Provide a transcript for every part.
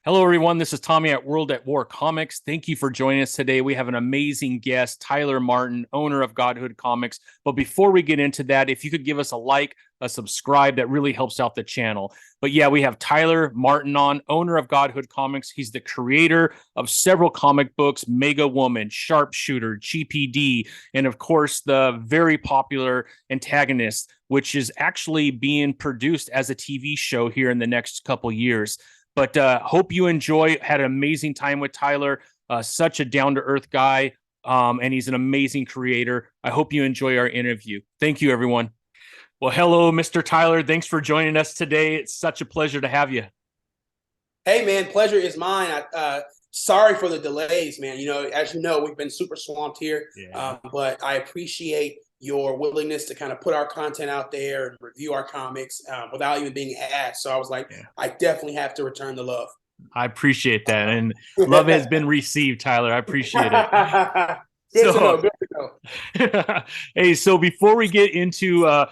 Hello, everyone. This is Tommy at World at War Comics. Thank you for joining us today. We have an amazing guest, Tyler Martin, owner of Godhood Comics. But before we get into that, if you could give us a like, a subscribe, that really helps out the channel. But yeah, we have Tyler Martin on, owner of Godhood Comics. He's the creator of several comic books, Mega Woman, Sharpshooter, GPD, and of course, the very popular Antagonist, which is actually being produced as a TV show here in the next couple years. But hope you enjoy. Had an amazing time with Tyler. Such a down-to-earth guy, and he's an amazing creator. I hope you enjoy our interview. Thank you, everyone. Well, hello, Mr. Tyler. Thanks for joining us today. It's such a pleasure to have you. Hey, man, pleasure is mine. Sorry for the delays, man. As you know, we've been super swamped here, but I appreciate your willingness to kind of put our content out there and review our comics without even being asked. So I was like, I definitely have to return the love. I appreciate that. And love has been received, Tyler. I appreciate it. Good to know. Good to know. Hey, so before we get into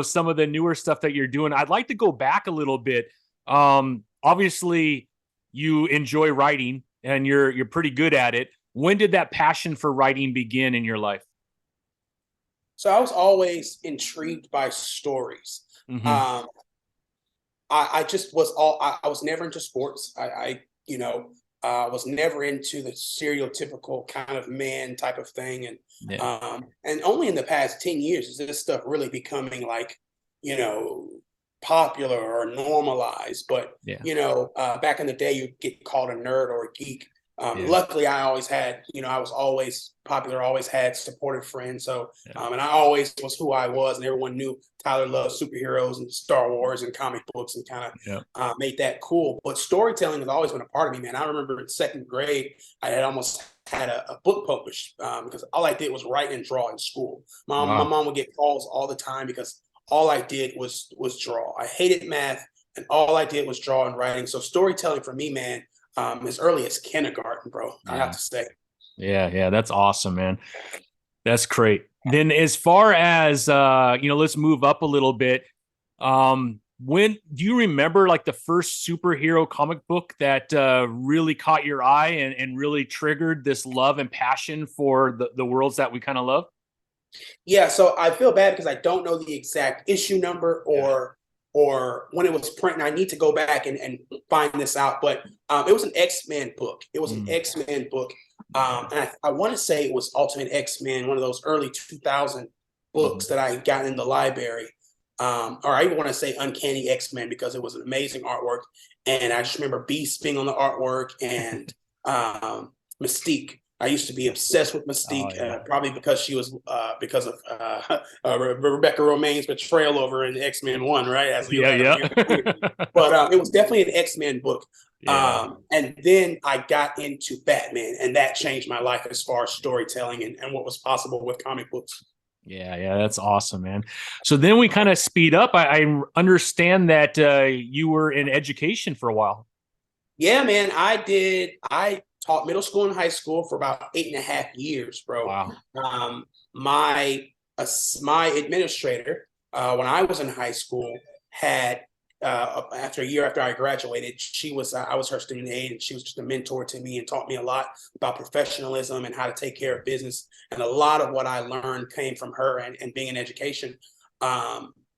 some of the newer stuff that you're doing, I'd like to go back a little bit. Obviously, you enjoy writing and you're pretty good at it. When did that passion for writing begin in your life? So I was always intrigued by stories. Mm-hmm. I just was I was never into sports. I was never into the stereotypical kind of man type of thing. And only in the past 10 years is this stuff really becoming like, popular or normalized. But, back in the day, you'd get called a nerd or a geek. Luckily, I always had, I was always popular, always had supportive friends. So, and I always was who I was, and everyone knew Tyler loved superheroes and Star Wars and comic books and kind of made that cool. But storytelling has always been a part of me, man. I remember in second grade, I had almost had a book published because all I did was write and draw in school. My mom would get calls all the time because all I did was draw. I hated math, and all I did was draw and writing. So storytelling for me, man, as early as kindergarten, bro. I have to say. Yeah, that's awesome, man. That's great. Then, as far as let's move up a little bit. When do you remember like the first superhero comic book that really caught your eye and really triggered this love and passion for the worlds that we kind of love? Yeah, so I feel bad because I don't know the exact issue number or when it was printed. I need to go back and find this out. But it was an X-Men book. It was an X-Men book. And I want to say it was Ultimate X-Men, one of those early 2000 books that I got in the library. Or I even want to say Uncanny X-Men because it was an amazing artwork. And I just remember Beast being on the artwork and Mystique. I used to be obsessed with Mystique, probably because she was because of Rebecca Romijn's betrayal over in X-Men 1, right? But it was definitely an X-Men book. And then I got into Batman, and that changed my life as far as storytelling and what was possible with comic books. Yeah, that's awesome, man. So then we kind of speed up. I understand that you were in education for a while. Yeah, man, I did. I taught middle school and high school for about 8.5 years, bro. Wow. My administrator, when I was in high school, had after a year after I graduated, I was her student aide, and she was just a mentor to me and taught me a lot about professionalism and how to take care of business. And a lot of what I learned came from her and being in education,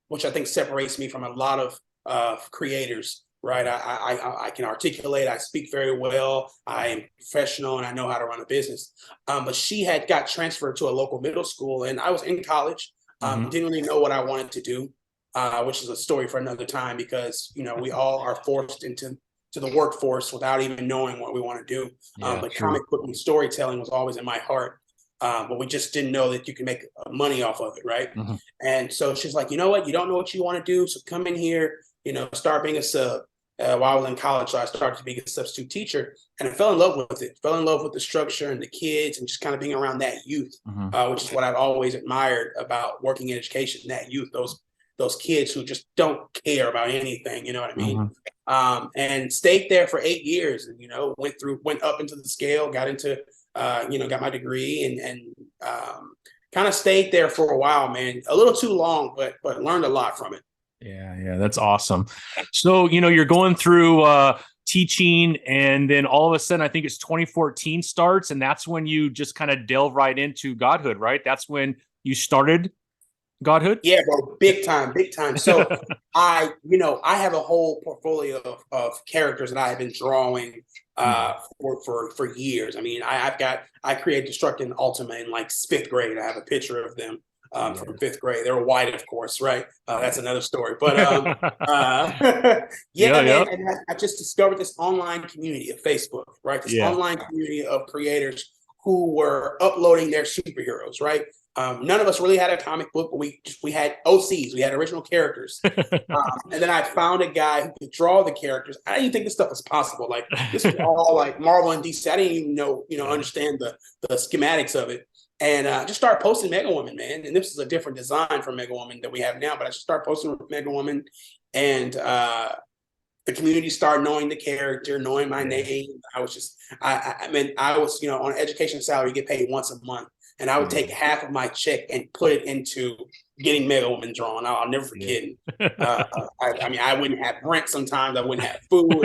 which I think separates me from a lot of creators. Right. I can articulate. I speak very well. I am professional and I know how to run a business. But she had got transferred to a local middle school and I was in college. Didn't really know what I wanted to do, which is a story for another time because, we all are forced into the workforce without even knowing what we want to do. But comic book and storytelling was always in my heart. But we just didn't know that you can make money off of it. Right. And so she's like, you know what? You don't know what you want to do. So come in here, start being a sub. While I was in college, so I started to be a substitute teacher, and I fell in love with it. Fell in love with the structure and the kids, and just kind of being around that youth, which is what I've always admired about working in education. That youth, those kids who just don't care about anything. You know what I mean? And stayed there for 8 years, and went up into the scale, got into, got my degree, and kind of stayed there for a while, man. A little too long, but learned a lot from it. Yeah, that's awesome. So, you're going through teaching, and then all of a sudden I think it's 2014 starts, and that's when you just kind of delve right into Godhood, right? That's when you started Godhood. Yeah, bro, big time, big time. So I have a whole portfolio of characters that I've been drawing for years. I mean, I created Destruct and Ultima in like fifth grade. I have a picture of them from fifth grade. They were white, of course, right? That's another story. But yeah, man. And I just discovered this online community of Facebook, right? This online community of creators who were uploading their superheroes, right? None of us really had a comic book, but we had OCs, we had original characters. And then I found a guy who could draw the characters. I didn't even think this stuff was possible. Like this was all like Marvel and DC. I didn't even know, understand the schematics of it. And just started posting Mega Woman, man. And this is a different design for Mega Woman that we have now, but I just started posting with Mega Woman, and the community started knowing the character, knowing my name. I was on an education salary, you get paid once a month. And I would take half of my check and put it into getting Mega Woman drawn. I'll never forget it. I wouldn't have rent sometimes. I wouldn't have food.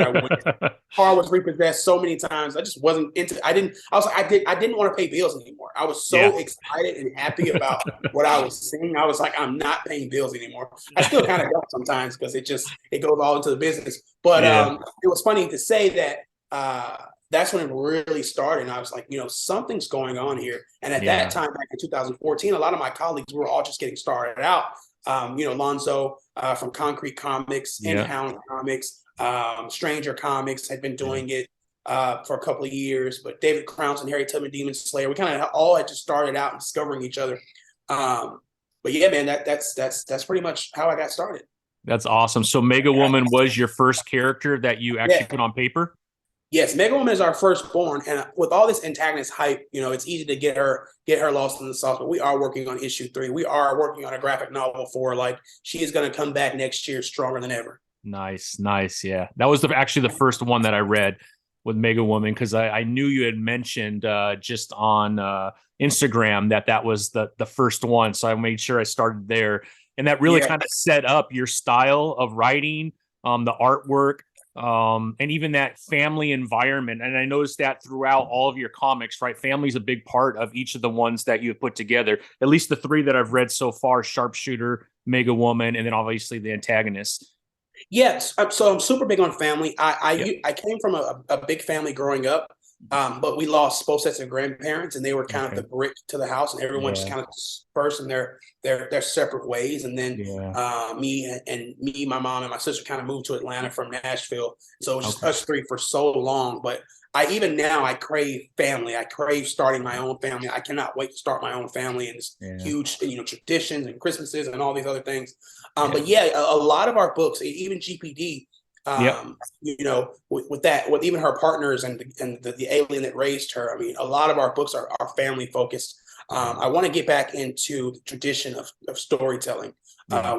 Car was repossessed so many times. I just wasn't into. I didn't want to pay bills anymore. I was so excited and happy about what I was seeing. I was like, I'm not paying bills anymore. I still kind of don't sometimes because it goes all into the business. But it was funny to say that. That's when it really started. And I was like, something's going on here. And at that time, back in 2014, a lot of my colleagues were all just getting started out. Lonzo from Concrete Comics, Inhound Comics, Stranger Comics had been doing it for a couple of years. But David Crowns and Harry Tubman Demon Slayer, we kind of all had just started out and discovering each other. But yeah, man, that's pretty much how I got started. That's awesome. So Mega Woman was your first character that you actually put on paper? Yes, Mega Woman is our firstborn, and with all this Antagonist hype, it's easy to get her lost in the sauce. But we are working on issue 3. We are working on a graphic novel for her. Like she is going to come back next year stronger than ever. Nice. Yeah, that was actually the first one that I read with Mega Woman, because I knew you had mentioned just on Instagram that was the first one, so I made sure I started there, and that really kind of set up your style of writing, the artwork. And even that family environment. And I noticed that throughout all of your comics, right? Family's a big part of each of the ones that you have put together, at least the 3 that I've read so far: Sharpshooter, Mega Woman, and then obviously the Antagonists. Yes. So I'm super big on family. I came from a big family growing up, but we lost both sets of grandparents, and they were kind of the brick to the house, and everyone just kind of dispersed in their separate ways. And then me, my mom, and my sister kind of moved to Atlanta from Nashville. So it was just us 3 for so long. But even now I crave family. I crave starting my own family. I cannot wait to start my own family, and it's huge, traditions and Christmases and all these other things. But a lot of our books, even GPD, with even her partners and the alien that raised her. I mean, a lot of our books are family focused. I want to get back into the tradition of storytelling,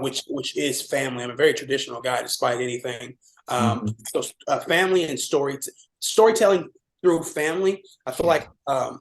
which is family. I'm a very traditional guy, despite anything. So family and storytelling through family. I feel like a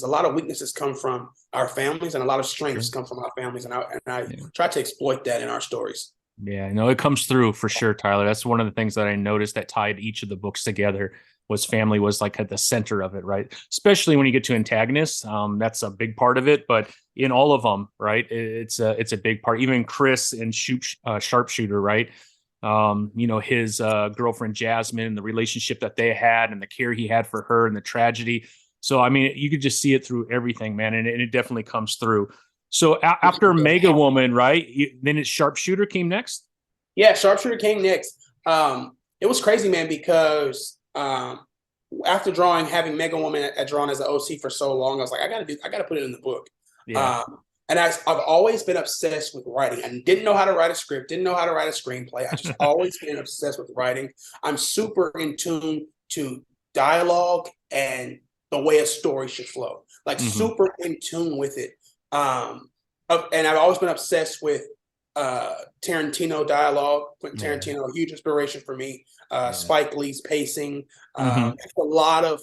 lot of weaknesses come from our families, and a lot of strengths come from our families, and I try to exploit that in our stories. Yeah, no, it comes through for sure, Tyler. That's one of the things that I noticed that tied each of the books together, was family was like at the center of it, right? Especially when you get to Antagonists, that's a big part of it. But in all of them, right, it's a big part. Even Chris and Sharpshooter, right? His girlfriend Jasmine, the relationship that they had, and the care he had for her, and the tragedy. So I mean, you could just see it through everything, man, and it definitely comes through. So after Mega Woman, right? Then it's Sharpshooter came next? Yeah, Sharpshooter came next. It was crazy, man, because after having Mega Woman drawn as an OC for so long, I was like, I gotta put it in the book. And I've always been obsessed with writing. I didn't know how to write a script, didn't know how to write a screenplay. I just always been obsessed with writing. I'm super in tune to dialogue and the way a story should flow, like super in tune with it. And I've always been obsessed with Tarantino dialogue. Quentin Tarantino, a huge inspiration for me. Spike Lee's pacing. A lot of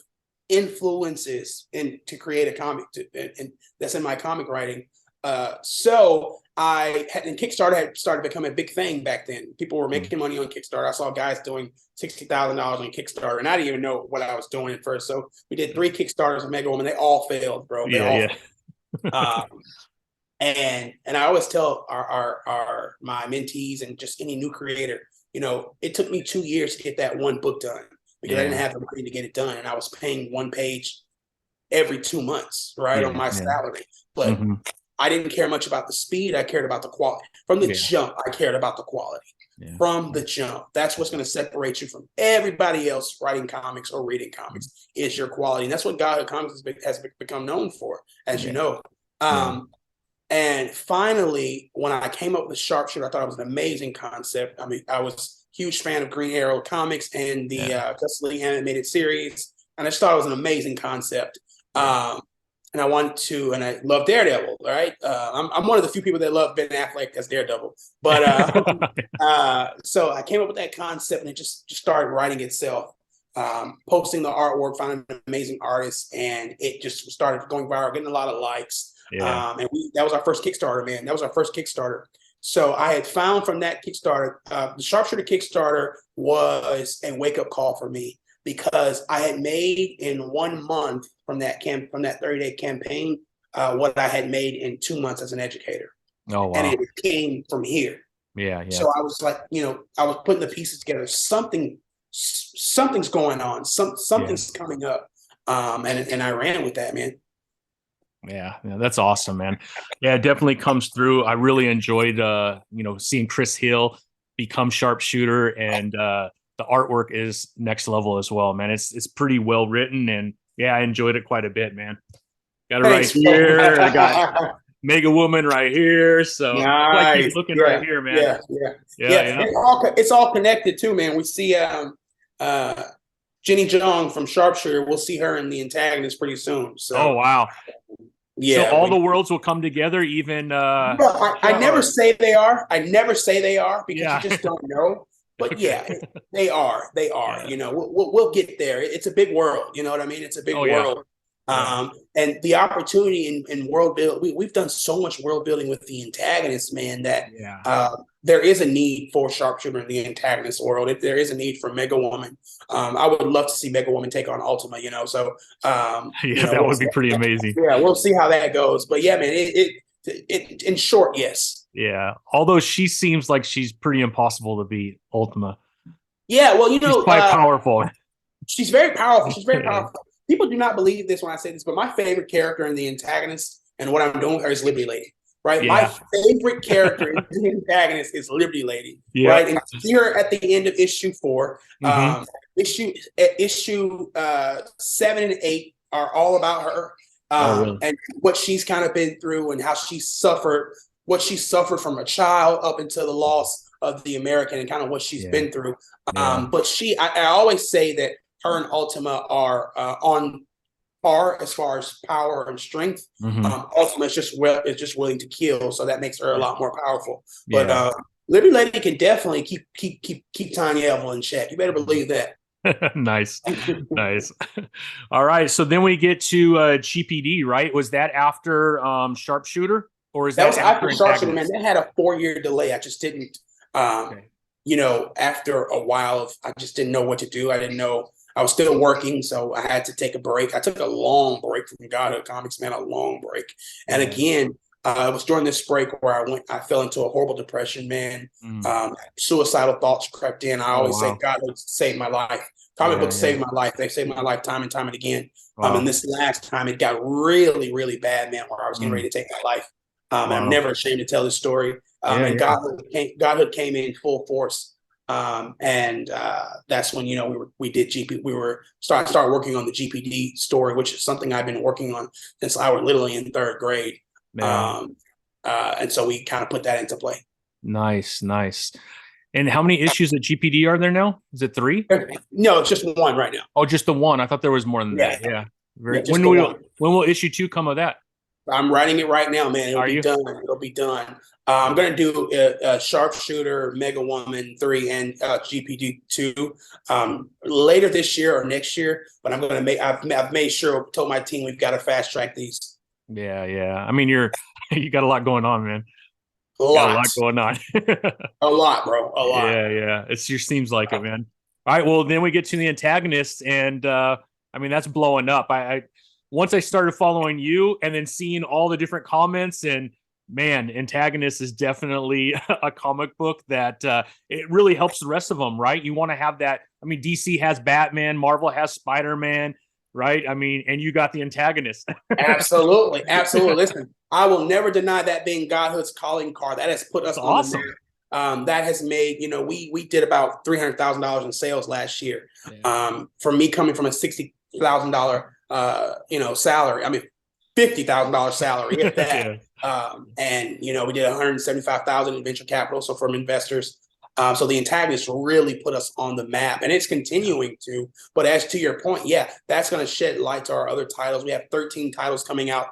influences to create a comic, and that's in my comic writing. So I had, and Kickstarter had started to become a big thing back then. People were making money on Kickstarter. I saw guys doing $60,000 on Kickstarter, and I didn't even know what I was doing at first. So we did 3 Kickstarters of Mega Woman. They all failed, bro. They all failed. And I always tell our my mentees and just any new creator, it took me 2 years to get that one book done because I didn't have the money to get it done, and I was paying one page every 2 months, right, on my salary. But I didn't care much about the speed. I cared about the quality. From the jump, I cared about the quality. From the jump. That's what's going to separate you from everybody else writing comics or reading comics is your quality. And that's what Godhood Comics has become known for, as you know. And finally, when I came up with Sharpshooter, I thought it was an amazing concept. I mean, I was a huge fan of Green Arrow comics and the Justice League animated series. And I just thought it was an amazing concept. And I wanted to, and I love Daredevil, right? I'm one of the few people that love Ben Affleck as Daredevil. But so I came up with that concept, and it just started writing itself. Posting the artwork, finding an amazing artist, and it just started going viral, getting a lot of likes. And that was our first Kickstarter, man. That was our first Kickstarter. So I had found from that Kickstarter, the Sharpshooter Kickstarter was a wake-up call for me, because I had made in 1 month from that 30-day campaign what I had made in 2 months as an educator. Oh, wow. And it came from here. So I was like, I was putting the pieces together. Something's going on. Something's coming up. And I ran with that, man. Yeah, that's awesome, man. Yeah, it definitely comes through. I really enjoyed seeing Chris Hill become Sharpshooter, and the artwork is next level as well, man. It's pretty well written, and I enjoyed it quite a bit, man. Got it right here. I got Mega Woman right here. So I keep looking right here, man. It's all connected too, man. We see Jenny Jong from Sharpshooter. We'll see her in the Antagonist pretty soon. So. Oh, wow. So all the worlds will come together, even. I never say they are. I never say they are because you just don't know. But they are. They are. We'll get there. It's a big world. You know what I mean? It's a big world. And the opportunity in world build, we've done so much world building with the Antagonists, man, that there is a need for Sharpshooter in the Antagonist world. There is a need for Mega Woman. I would love to see Mega Woman take on Ultima, so that would be pretty amazing. We'll see how that goes. But man, it in short, yes. Yeah. Although she seems like she's pretty impossible to beat, Ultima. Yeah, well, she's quite powerful. She's very powerful. She's very powerful. People do not believe this when I say this, but my favorite character in the Antagonist and what I'm doing with her is Liberty Lady. Right, my favorite character in the Antagonist is Liberty Lady. Right, and see her at the end of issue 4. Issue 7 and 8 are all about her and what she's kind of been through and how she suffered, what she suffered from a child up until the loss of the American and kind of what she's been through. But I always say that her and Ultima are on par as far as power and strength. Ultima is just willing to kill, so that makes her a lot more powerful. But Liberty Lady can definitely keep Tiny Evil in check. You better believe that. Nice. All right, so then we get to GPD, right? Was that after Sharpshooter, or is that was after Sharpshooter? Man, that had a 4-year delay. I just didn't. After a while I just didn't know what to do. I didn't know. I was still working, so I had to take a break. I took a long break from Godhood Comics, man, a long break. And again, it was during this break where I fell into a horrible depression, man. Suicidal thoughts crept in. I always say Godhood saved my life. Comic books saved my life. They saved my life time and time and again. And this last time, it got really, really bad, man, where I was getting ready to take my life. And I'm never ashamed to tell this story. And Godhood came in full force. And that's when we did GP. We were started working on the GPD story, which is something I've been working on since I was literally in 3rd grade. And so we kind of put that into play. Nice. And how many issues of GPD are there now? Is it 3? No, it's just 1 right now. Oh, just the 1. I thought there was more than that. Yeah. When will issue 2 come of that? I'm writing it right now, man. It'll be done. I'm going to do a Sharpshooter, Mega Woman 3, and GPD 2 later this year or next year. But I've made sure, told my team we've got to fast track these. Yeah. I mean, you're You got a lot going on, man. A Got a lot lot, going on. a lot, bro, a lot. Yeah, yeah. It just seems like it, man. All right, well, then we get to the Antagonists, and I mean that's blowing up. I once I started following you and then seeing all the different comments, and man, Antagonist is definitely a comic book that it really helps the rest of them, right? You want to have that. I mean, DC has Batman, Marvel has Spider-Man, right? I mean, and you got the Antagonist. Absolutely, absolutely. Listen, I will never deny that being Godhood's calling card. That has put us That's on the awesome. map. That has made, we did about $300,000 in sales last year. Yeah. For me coming from a $60,000 salary, I mean $50,000 salary, if that. Yeah. And we did 175,000 in venture capital, so from investors. So the Antagonists really put us on the map, and it's continuing to. But as to your point, yeah, that's going to shed light to our other titles. We have 13 titles coming out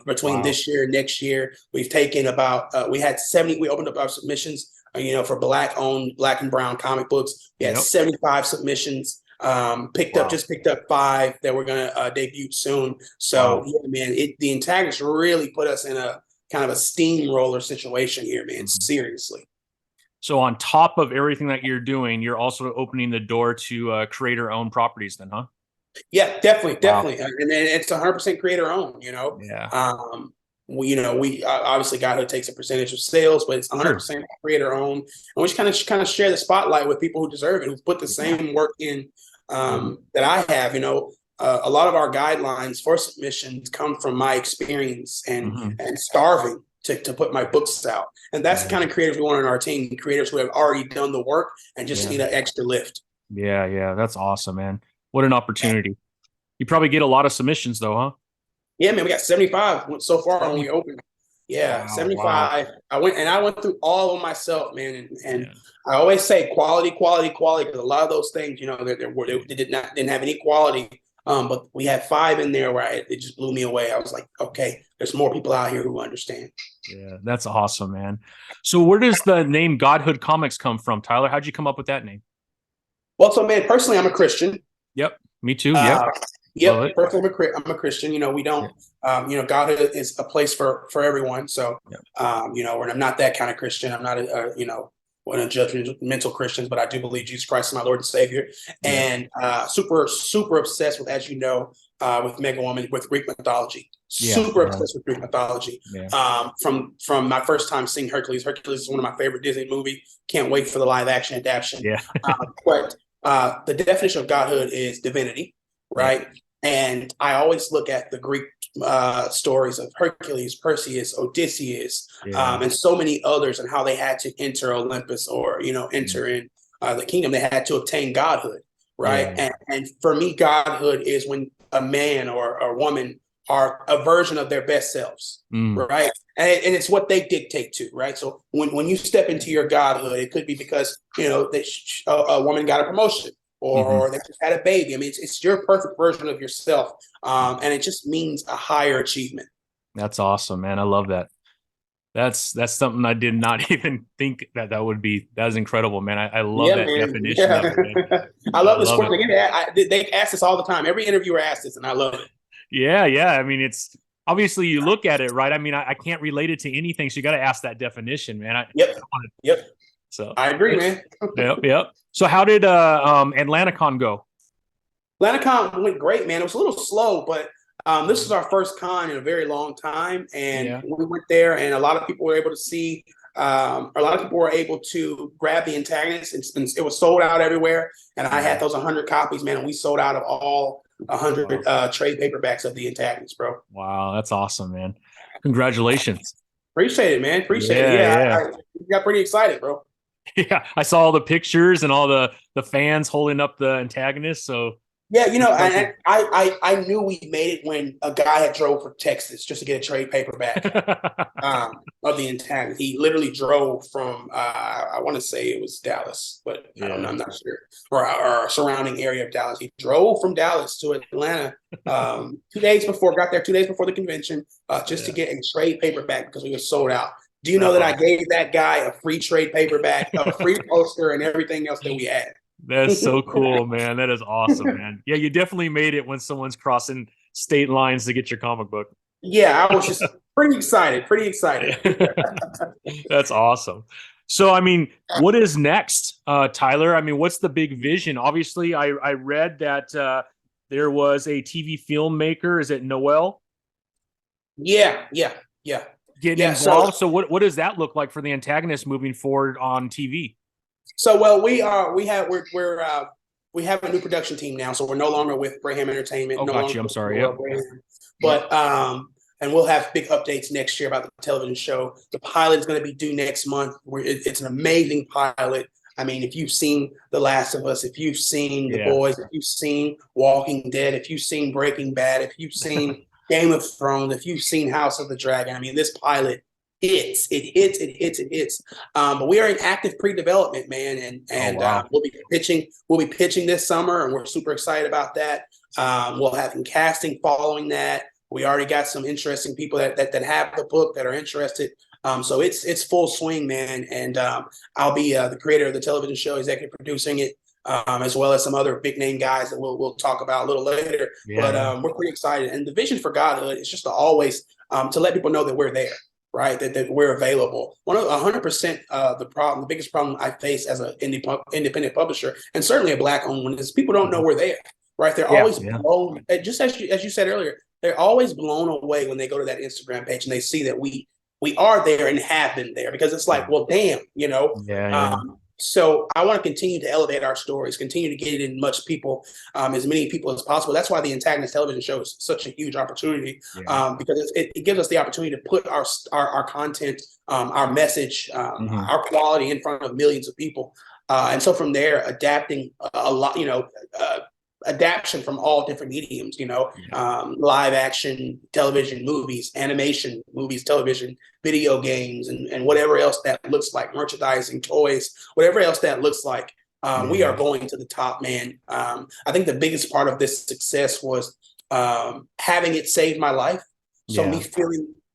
between Wow. this year and next year. We've taken about we had 70. We opened up our submissions, for Black-owned, Black and Brown comic books. We had Yep. 75 submissions. Picked Wow. up 5 that we're going to debut soon. So Wow. yeah, man, the Antagonists really put us in a kind of a steamroller situation here, man. Mhm. Seriously. So on top of everything that you're doing, you're also opening the door to creator-owned properties, then, huh? Yeah, definitely, Wow. definitely, and it's 100% creator owned. Yeah. We obviously Godhood takes a percentage of sales, but it's Sure. 100% creator owned, and we just kind of share the spotlight with people who deserve it, who put the Yeah. same work in Mhm. that I have. A lot of our guidelines for submissions come from my experience and Mhm. starving to put my books out, and that's the Yeah. kind of creators we want on our team. Creators who have already done the work and just Yeah. need an extra lift. Yeah. Yeah. That's awesome, man. What an opportunity. You probably get a lot of submissions, though, huh? Yeah, man, we got 75 so far when 70. we opened. Yeah, Wow. Wow. 75. I went through all of them myself, man, and Yeah. I always say quality, quality, quality, because a lot of those things, they didn't have any quality. But we had 5 in there where it just blew me away. I was like, okay, there's more people out here who understand. Yeah. That's awesome, man. So where does the name Godhood Comics come from, Tyler? How'd you come up with that name? Well, so man, personally, I'm a Christian. Yep. Me too. Yep. Uh, Love yep, it. personally, I'm a Christian. We Yeah. don't, God is a place for everyone. So, Yep. when I'm not that kind of Christian, I'm not one of judgmental Christians, but I do believe Jesus Christ is my Lord and Savior, Yeah. and super super obsessed with, as you know, with Mega Woman, with Greek mythology. Yeah. Super obsessed with Greek mythology. Yeah. From my first time seeing Hercules. Hercules is one of my favorite Disney movie. Can't wait for the live action adaptation. Yeah. But the definition of godhood is divinity, Yeah. right? And I always look at the Greek stories of Hercules, Perseus, Odysseus, Yeah. and so many others, and how they had to enter Olympus, or Yeah. enter in the kingdom. They had to obtain godhood, right? Yeah. And for me, godhood is when a man or a woman are a version of their best selves, Mm. right? And it's what they dictate to, right? So when you step into your godhood, it could be because a woman got a promotion, Mhm. or they just had a baby. I mean, it's your perfect version of yourself, and it just means a higher achievement. That's awesome, man. I love that. That's something I did not even think that would be. That is incredible, man. I love Yeah, that man. definition of Yeah, it, man. I I love this love it. question. They ask this all the time. Every interviewer asks this, and I love it. Yeah, yeah. I mean, it's obviously you look at it, right? I mean, I can't relate it to anything, so you got to ask that definition, man. Yep, yep. So, I agree, man. yep, yep. So, how did Atlanticon go? AtlantaCon went great, man. It was a little slow, but this is our first con in a very long time, and Yeah, we went there, and a lot of people were able to see. A lot of people were able to grab the Antagonist. It was sold out everywhere, and I had those 100 copies, man, and we sold out of all 100 wow, trade paperbacks of the Antagonist, bro. wow, that's awesome, man. Congratulations. Appreciate it, man. Appreciate it. Yeah, Yeah, yeah. I got pretty excited, bro. Yeah, I saw all the pictures and all the fans holding up the Antagonist. So Yeah, it's something. I knew we made it when a guy had drove from Texas just to get a trade paperback of the Antagonist. He literally drove from I want to say it was Dallas, but I don't know, Yeah, I'm not sure, or surrounding area of Dallas. He drove from Dallas to Atlanta 2 days before, got there 2 days before the convention, just to yeah, get a trade paperback because we were sold out. Do you know that's that I awesome. gave that guy a free trade paperback, a free poster, and everything else that we had? That's so cool, man. That is awesome, man. Yeah, you definitely made it when someone's crossing state lines to get your comic book. Yeah, I was just pretty excited, pretty excited. That's awesome. So, I mean, what is next, Tyler? I mean, what's the big vision? Obviously, I read that there was a TV filmmaker. Is it Noel Yeah, yeah, yeah, getting yeah. So involved? So, what does that look like for the Antagonist moving forward on TV? So well, we have a new production team now, so we're no longer with Braham Entertainment, Oh, no got longer you. I'm with sorry. Yep. Braham, but and we'll have big updates next year about the television show. The pilot is going to be due next month. It's an amazing pilot. I mean, if you've seen The Last of Us, if you've seen The Yeah. Boys, if you've seen Walking Dead, if you've seen Breaking Bad, if you've seen Game of Thrones, if you've seen House of the Dragon, I mean, this pilot hits, it hits, it hits, it hits. But we are in active pre-development, man, Oh, and wow. we'll be pitching. We'll be pitching this summer, and we're super excited about that. We'll have casting following that. We already got some interesting people that have the book that are interested. So it's full swing, man. And I'll be the creator of the television show, executive producing it, as well as some other big name guys that we'll talk about a little later. Yeah. But Yeah. we're pretty excited. And the vision for Godhood is just to always to let people know that we're there, right? That we're available. 100% the biggest problem I face as an independent publisher, and certainly a black owned one, is people don't know we're there, right? They're Yeah. always Yeah. blown, just as you said earlier, they're always blown away when they go to that Instagram page and they see that we are there and have been there, because it's like, well, damn, you know. Yeah. Yeah. So I want to continue to elevate our stories, continue to get it in as many people as possible. That's why the Antagonist television show is such a huge opportunity, Yeah. because it gives us the opportunity to put our content, our message, Mhm. our quality in front of millions of people. And so from there, adapting a lot, adaptation from all different mediums, Yeah. live action, television, movies, animation, movies, television, video games, and whatever else that looks like, merchandising, toys, whatever else that looks like. We Yeah. are going to the top, man. I think the biggest part of this success was having it save my life. So Yeah.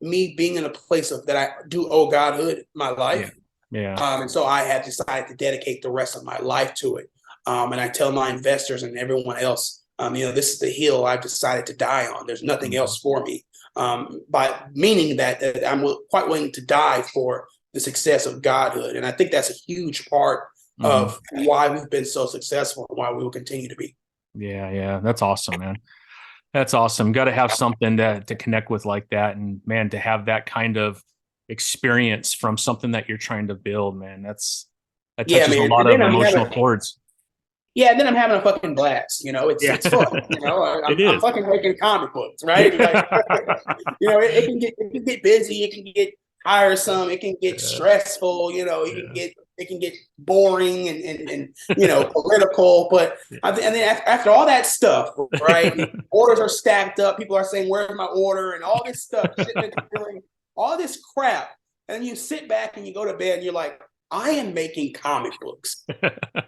me being in a place of that I do owe Godhood my Yeah. life. Yeah. And so I have decided to dedicate the rest of my life to it. And I tell my investors and everyone else, this is the hill I've decided to die on. There's nothing else for me. By meaning that I'm quite willing to die for the success of Godhood. And I think that's a huge part Mhm. of why we've been so successful and why we will continue to be. Yeah. Yeah. That's awesome, man. That's awesome. Got to have something to connect with like that. And man, to have that kind of experience from something that you're trying to build, man, that Yeah, touches a man. lot And of then I'm emotional having chords. Yeah, and then I'm having a fucking blast. It's Yeah. it's fun. It I'm is. fucking making comic books, right? Like, Yeah. it can get busy, it can get tiresome, it can get Yeah. stressful. It can get boring and political. But and then after all that stuff, right? Orders are stacked up. People are saying, "Where's my order?" and all this stuff, shipment billing, all this crap. And then you sit back and you go to bed and you're like, I am making comic books.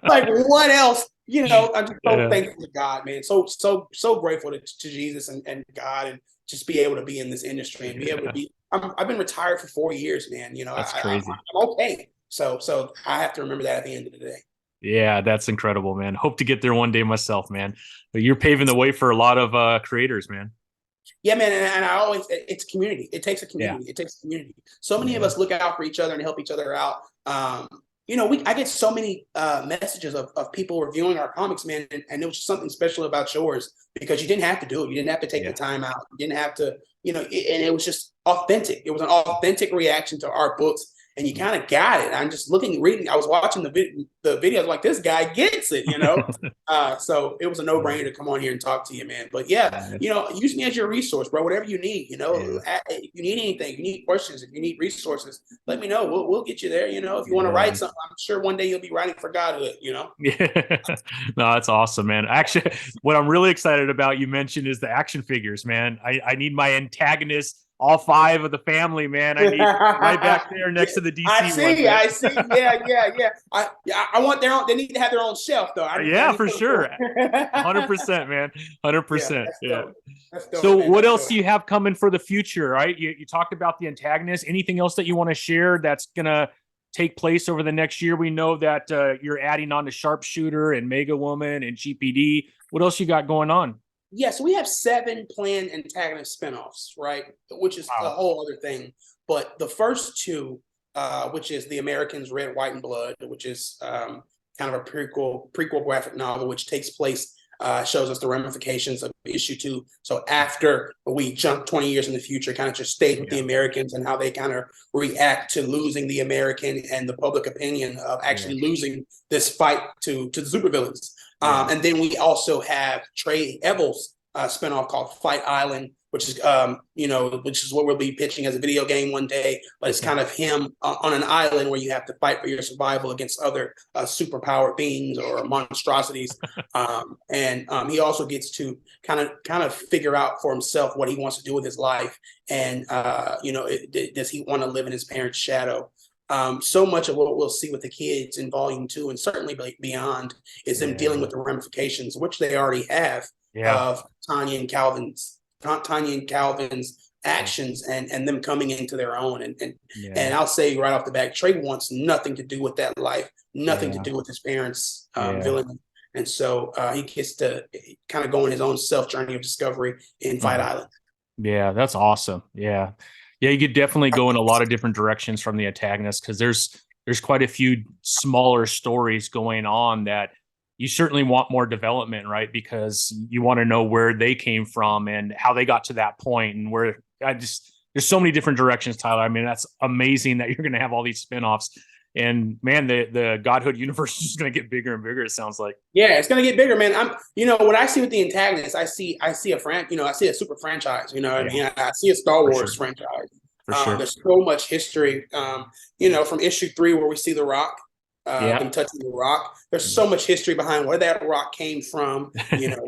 Like, what else? I'm just so Yeah. thankful to God, man. So grateful to Jesus and God, and just be able to be in this industry and be able to be. I've been retired for 4 years, man. That's crazy. I'm okay. So I have to remember that at the end of the day. Yeah, that's incredible, man. Hope to get there one day myself, man. But you're paving the way for a lot of creators, man. Yeah, man, and I always it's community. It takes a Yeah. community. It takes a community. So many of Yeah. us look out for each other and help each other out. I get so many messages of people reviewing our comics, man, and it was just something special about yours, because you didn't have to do it. You didn't have to take the time out. You didn't have to, and it was just authentic. It was an authentic reaction to our books, and you kind of got it. I'm just reading. I was watching the videos, like, this guy gets it, So it was a no-brainer to come on here and talk to you, man. But yeah, use me as your resource, bro. Whatever you need, if you need anything, you need questions, if you need resources, let me know. We'll get you there. If you want to write something, I'm sure one day you'll be writing for Godhood. Yeah. No, that's awesome, man. Actually, what I'm really excited about, you mentioned, is the action figures, man. I need my Antagonists, all 5 of the family, man. I need right back there next to the DC I see. one. I see. Yeah. I want their own. They need to have their own shelf, though. Yeah, for sure. 100%, man. 100%. Yeah. That's dope, So man. what That's else dope. do you have coming for the future, right? You talked about the Antagonist. Anything else that you want to share that's going to take place over the next year? We know that you're adding on to Sharpshooter and Mega Woman and GPD. What else you got going on? Yes, we have 7 planned Antagonist spinoffs, right? Which is a Wow. whole other thing. But the first 2, which is The Americans Red, White, and Blood, which is kind of a prequel graphic novel, which takes place, shows us the ramifications of issue 2. So after we jump 20 years in the future, kind of just stays with the Americans and how they kind of react to losing the American and the public opinion of actually losing this fight to the supervillains. And then we also have Trey Ebel's spinoff called Fight Island, which is which is what we'll be pitching as a video game one day. But it's kind of him on an island where you have to fight for your survival against other superpowered beings or monstrosities. And he also gets to kind of figure out for himself what he wants to do with his life, and does he want to live in his parents' shadow? So much of what we'll see with the kids in volume 2 and certainly beyond is them dealing with the ramifications, which they already have, of Tanya and Calvin's actions and them coming into their own. And I'll say right off the bat, Trey wants nothing to do with that life, nothing to do with his parents' villain. And so he gets to kind of go on his own self journey of discovery in Fight Island. Yeah, that's awesome. Yeah, you could definitely go in a lot of different directions from the Antagonist, because there's quite a few smaller stories going on that you certainly want more development, right? Because you want to know where they came from and how they got to that point, and where there's so many different directions, Tyler. I mean, that's amazing that you're going to have all these spinoffs. And man, the Godhood universe is going to get bigger and bigger, it sounds like. Yeah, it's going to get bigger, man. What I see with the Antagonists, I see a I see a super franchise, you know what I mean? I see a Star Wars franchise. There's so much history, from issue 3 where we see The Rock, them touching The Rock. There's so much history behind where that rock came from,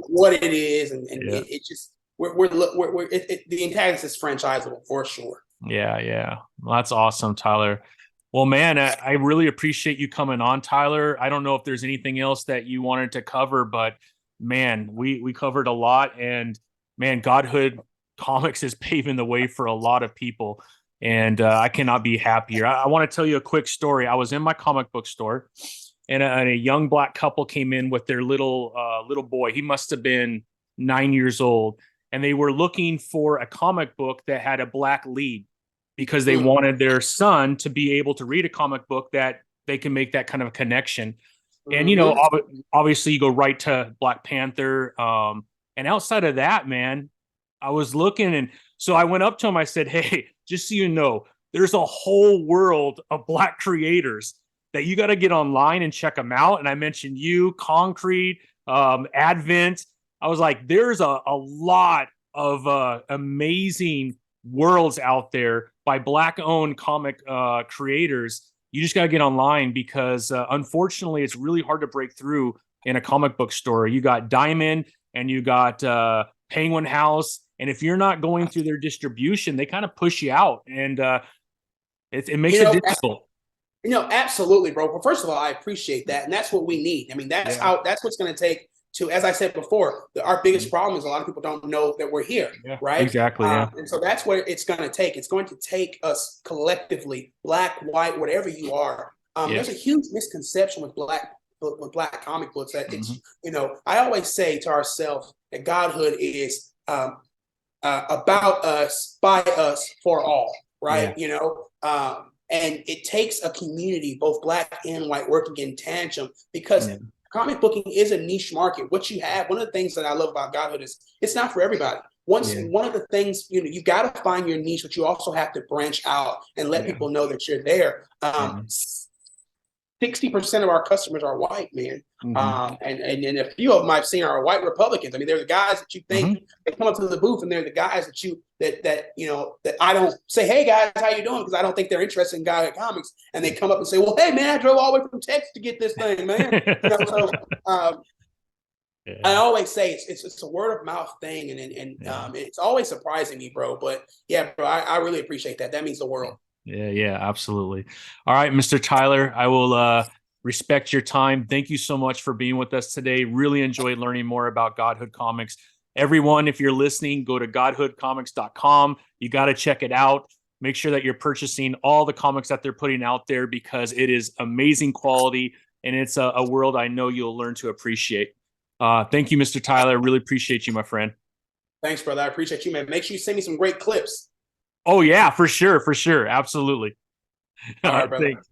what it is. And it just, the Antagonist is franchisable for sure. Yeah. Well, that's awesome, Tyler. Well, man, I really appreciate you coming on, Tyler. I don't know if there's anything else that you wanted to cover, but man, we covered a lot, and man, Godhood Comics is paving the way for a lot of people, and I cannot be happier. I want to tell you a quick story. I was in my comic book store, and a young black couple came in with their little boy. He must have been 9 years old, and they were looking for a comic book that had a black lead, because they wanted their son to be able to read a comic book that they can make that kind of connection. And, obviously you go right to Black Panther. And outside of that, man, I was looking, and so I went up to him. I said, hey, just so you know, there's a whole world of black creators that you got to get online and check them out. And I mentioned you, Concrete, Advent. I was like, there's a lot of amazing worlds out there by black-owned comic creators. You just got to get online, because unfortunately, it's really hard to break through in a comic book store. You got Diamond and you got Penguin House, and if you're not going through their distribution, they kind of push you out, and it makes it difficult. Absolutely, bro. Well, first of all, I appreciate that, and that's what we need. I mean, that's what's going to take. As I said before, our biggest problem is a lot of people don't know that we're here, right? Exactly. And so that's what it's going to take. It's going to take us collectively, black, white, whatever you are. There's a huge misconception with black comic books that it's, I always say to ourselves that Godhood is about us, by us, for all, right? And it takes a community, both black and white, working in tandem, because comic booking is a niche market. What you have, one of the things that I love about Godhood is it's not for everybody. One of the things, you got to find your niche, but you also have to branch out and let people know that you're there. 60% of our customers are white, man. And a few of them I've seen are white Republicans. I mean, they're the guys that you think they come up to the booth, and they're the guys that I don't say, hey guys, how you doing? Because I don't think they're interested in Godhood Comics. And they come up and say, well, hey man, I drove all the way from Texas to get this thing, man. I always say it's a word of mouth thing, and it's always surprising me, bro. But yeah, bro, I really appreciate that. That means the world. Yeah, absolutely. All right, Mr. Tyler, I will respect your time. Thank you so much for being with us today. Really enjoyed learning more about Godhood Comics. Everyone, if you're listening, go to godhoodcomics.com. You got to check it out. Make sure that you're purchasing all the comics that they're putting out there, because it is amazing quality, and it's a world I know you'll learn to appreciate. Thank you, Mr. Tyler. I really appreciate you, my friend. Thanks, brother. I appreciate you, man. Make sure you send me some great clips. Oh yeah, for sure, absolutely. All All right, right, brother. thanks.